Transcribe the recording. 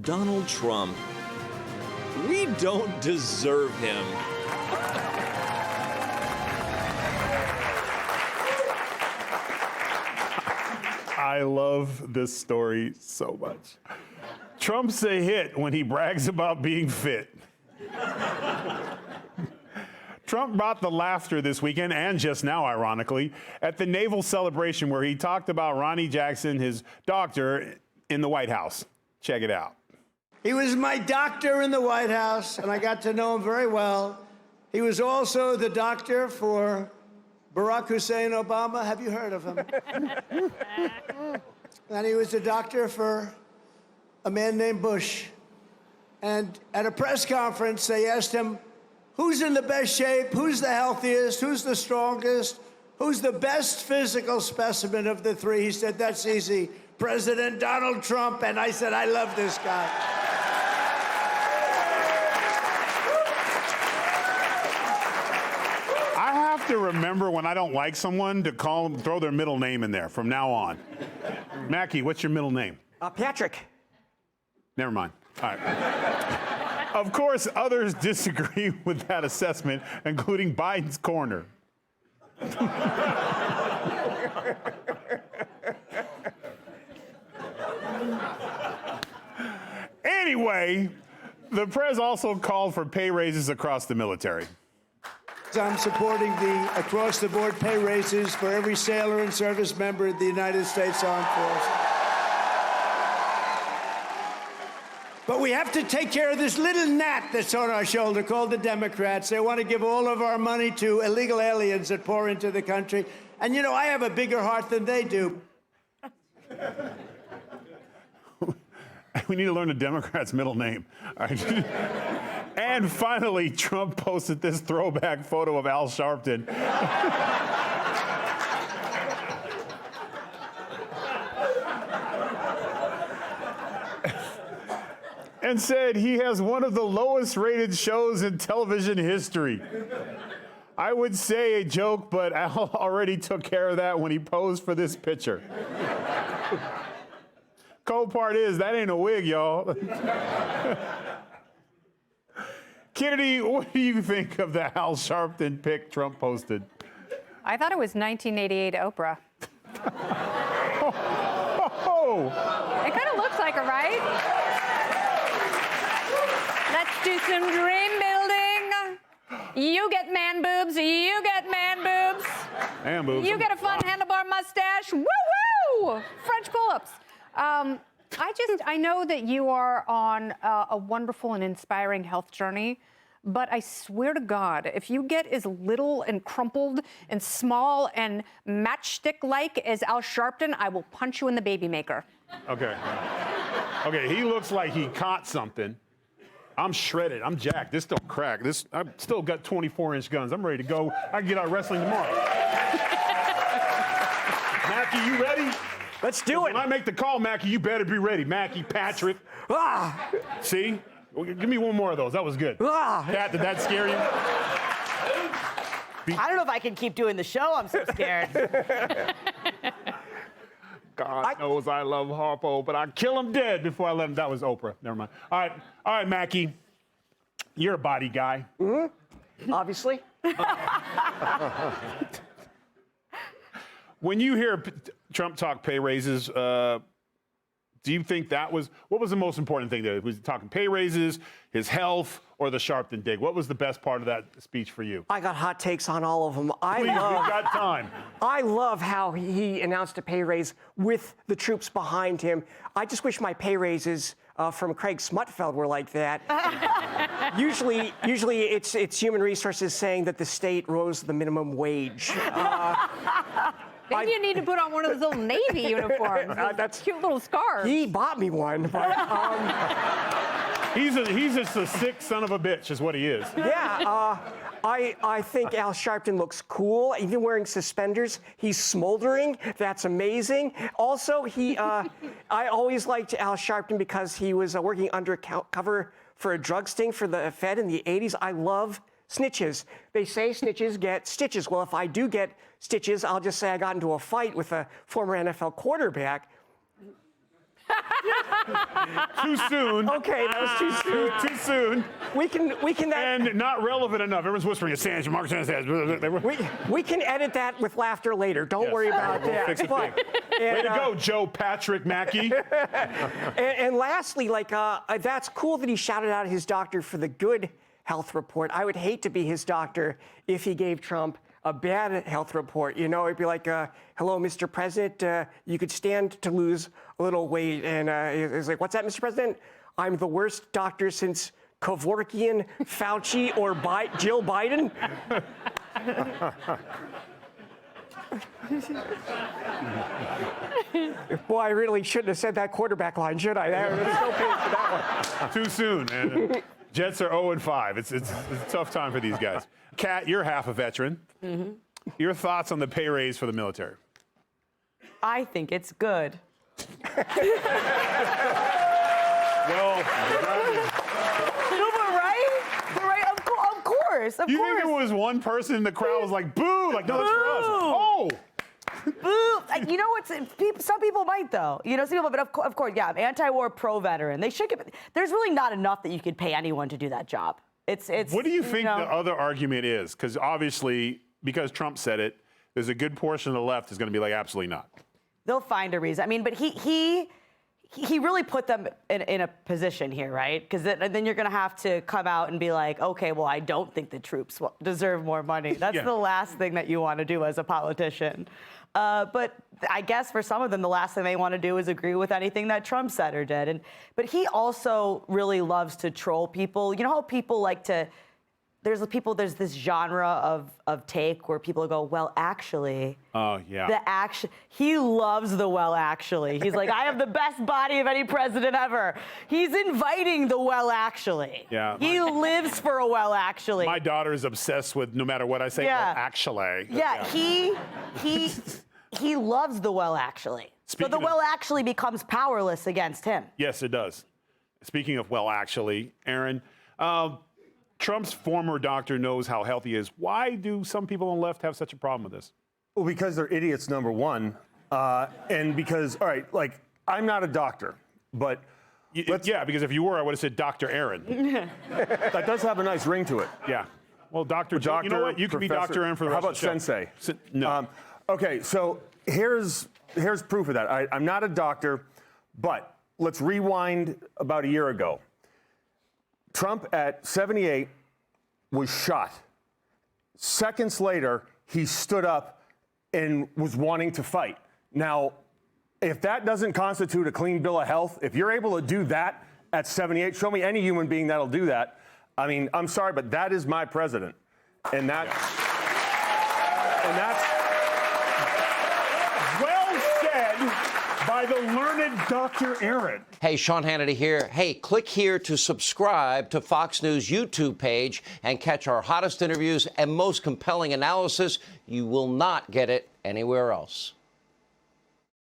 Donald Trump, we don't deserve him. I love this story so much. Trump's a hit when he brags about being fit. Trump brought the laughter this weekend, and just now, ironically, at the Naval Celebration where he talked about Ronnie Jackson, his doctor, in the White House. Check it out. He was my doctor in the White House, and I got to know him very well. He was also the doctor for Barack Hussein Obama. Have you heard of him? And he was the doctor for a man named Bush. And at a press conference, they asked him, who's in the best shape? Who's the healthiest? Who's the strongest? Who's the best physical specimen of the three? He said, that's easy. President Donald Trump. And I said, I love this guy. I have to remember when I don't like someone to call them, throw their middle name in there from now on. Mackie, what's your middle name? Patrick. Never mind. All right. Of course, others disagree with that assessment, including Biden's corner. Anyway, the press also called for pay raises across the military. I'm supporting the across-the-board pay raises for every sailor and service member of the United States Armed Forces. But we have to take care of this little gnat that's on our shoulder called the Democrats. They want to give all of our money to illegal aliens that pour into the country. And, you know, I have a bigger heart than they do. We need to learn a Democrat's middle name. All right. And finally, Trump posted this throwback photo of Al Sharpton. And said he has one of the lowest rated shows in television history. I would say a joke, but Al already took care of that when he posed for this picture. Cold part is, that ain't a wig, y'all. Kennedy, what do you think of the Al Sharpton pic Trump posted? I thought it was 1988 Oprah. It kind of looks like her, right? Let's do some dream building. You get man boobs, you get man boobs. Man boobs. You get a fun handlebar mustache. Woo-woo! French pull-ups. I know that you are on a wonderful and inspiring health journey, but I swear to God, if you get as little and crumpled and small and matchstick-like as Al Sharpton, I will punch you in the baby maker. Okay. Okay, he looks like he caught something. I'm shredded. I'm jacked. This don't crack. I've still got 24-inch guns. I'm ready to go. I can get out wrestling tomorrow. Mackie, you ready? Let's do it. When I make the call, Mackie, you better be ready. Mackie, Patrick. Ah. See? Well, give me one more of those. That was good. Ah. Kat, did that scare you? I don't know if I can keep doing the show. I'm so scared. God knows I love Harpo, but I'd kill him dead before I let him. That was Oprah. Never mind. All right, Mackie. You're a body guy. Mm-hmm. Obviously. When you hear Trump talk pay raises, do you think what was the most important thing there? Was he talking pay raises, his health, or the Sharpton dig? What was the best part of that speech for you? I got hot takes on all of them. Please, we've got time. I love how he announced a pay raise with the troops behind him. I just wish my pay raises from Craig Smutfeld were like that. Usually it's human resources saying that the state rose the minimum wage. Maybe you need to put on one of those little Navy uniforms. That's cute little scarves. He bought me one, but he's just a sick son of a bitch, is what he is. Yeah, I think Al Sharpton looks cool, even wearing suspenders. He's smoldering. That's amazing. Also, I always liked Al Sharpton because he was working undercover for a drug sting for the Fed in the 80s. I love snitches. They say snitches get stitches. Well, if I do get stitches, I'll just say I got into a fight with a former NFL quarterback. Too soon. Okay, that was too soon. Too soon. We can And not relevant enough. Everyone's whispering, Assange, Mark Assange. we can edit that with laughter later. Don't worry about We'll that. fix it. But, Way to go, Joe Patrick Mackey. and lastly, that's cool that he shouted out his doctor for the good health report. I would hate to be his doctor if he gave Trump a bad health report. You know, it'd be like, hello, Mr. President, you could stand to lose a little weight. And it's like, what's that, Mr. President? I'm the worst doctor since Kevorkian, Fauci, or Jill Biden. Boy, I really shouldn't have said that quarterback line, should I? There's no page for that one. Too soon, man. Jets are 0-5. It's a tough time for these guys. Kat, you're half a veteran. Mm-hmm. Your thoughts on the pay raise for the military? I think it's good. Well, No, but right? Of course. you think it was one person in the crowd was like, boo, like, no, that's for us. Boo. Oh! Boo! You know what's some people might though. You know, some people, but of course, yeah, anti-war, pro-veteran. They should get. There's really not enough that you could pay anyone to do that job. It's. What do you think the other argument is? Because obviously, because Trump said it, there's a good portion of the left is going to be like, absolutely not. They'll find a reason. I mean, but he really put them in a position here, right? Because then you're going to have to come out and be like, okay, well, I don't think the troops deserve more money. That's the last thing that you want to do as a politician. But I guess for some of them, the last thing they want to do is agree with anything that Trump said or did. But he also really loves to troll people. You know how people like to, there's this genre of take where people go, well, actually. Oh, yeah. He loves the well, actually. He's like, I have the best body of any president ever. He's inviting the well, actually. Yeah. He lives for a well, actually. My daughter is obsessed with no matter what I say, well, actually. Yeah, he loves the well, actually. So the well actually becomes powerless against him. Yes, it does. Speaking of well, actually, Aaron, Trump's former doctor knows how healthy he is. Why do some people on the left have such a problem with this? Well, because they're idiots, number one. And because, all right, like, I'm not a doctor, but. Yeah, because if you were, I would have said Dr. Aaron. That does have a nice ring to it. Yeah. Well, Doctor, you know what? You can be Professor, Dr. Aaron for the rest how of the show. about Sensei? No. Okay, so here's proof of that. I'm not a doctor, but let's rewind about a year ago. Trump at 78 was shot. Seconds later, he stood up and was wanting to fight. Now, if that doesn't constitute a clean bill of health, if you're able to do that at 78, show me any human being that'll do that. I mean, I'm sorry, but that is my president. And that's well said by the learned Dr. Aaron. Hey, Sean Hannity here. Hey, click here to subscribe to Fox News YouTube page and catch our hottest interviews and most compelling analysis. You will not get it anywhere else.